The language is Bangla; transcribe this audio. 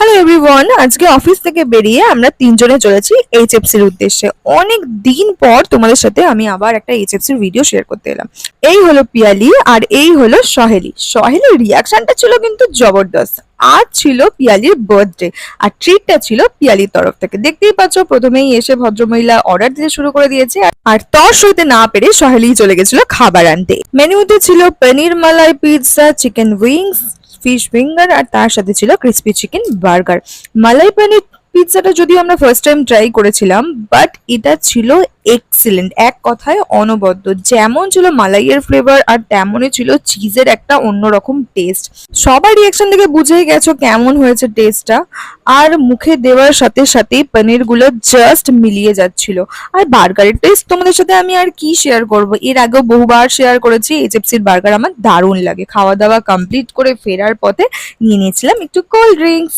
হ্যালো এভরিওয়ান, আজকে অফিস থেকে বেরিয়ে আমরা তিনজনে চলেছি এইচএফসির উদ্দেশ্যে। অনেক দিন পর তোমাদের সাথে আমি আবার একটা এইচএফসির ভিডিও শেয়ার করতে এলাম। এই হলো পিয়ালি আর এই হলো সহেলি। সহেলির রিয়াকশনটা ছিল কিন্তু জবরদস্ত। আজ ছিল পিয়ালির বার্থডে আর ট্রিটটা ছিল পিয়ালির তরফ থেকে। দেখতেই পাচ্ছ, প্রথমেই এসে ভদ্রমহিলা অর্ডার দিতে শুরু করে দিয়েছে আর তর সইতে না পেরে সহেলি চলে গেছিল খাবার আনতে। মেনুতে ছিল paneer malai pizza, chicken wings, fish finger আর তার সাথে ছিল crispy chicken burger. Malai paneer পিৎজাটা যদিও আমরা ফার্স্ট টাইম ট্রাই করেছিলাম, বাট এটা ছিল এক্সিলেন্ট, এক কথায় অনবদ্য। যেমন ছিল মালাইয়ের ফ্লেভার আর তেমনই ছিল চিজের একটা অন্যরকম টেস্ট। সবার রিয়াকশন থেকে বুঝেই গেছো কেমন হয়েছে টেস্টটা। আর মুখে দেওয়ার সাথে সাথেই পনির গুলো জাস্ট মিলিয়ে যাচ্ছিল। আর বার্গারের টেস্ট তোমাদের সাথে আমি আর কি শেয়ার করব, এর আগেও বহুবার শেয়ার করেছি। এইচএফসির বার্গার আমার দারুণ লাগে। খাওয়া দাওয়া কমপ্লিট করে ফেরার পথে নিয়ে নিয়েছিলাম একটু কোল্ড ড্রিঙ্কস।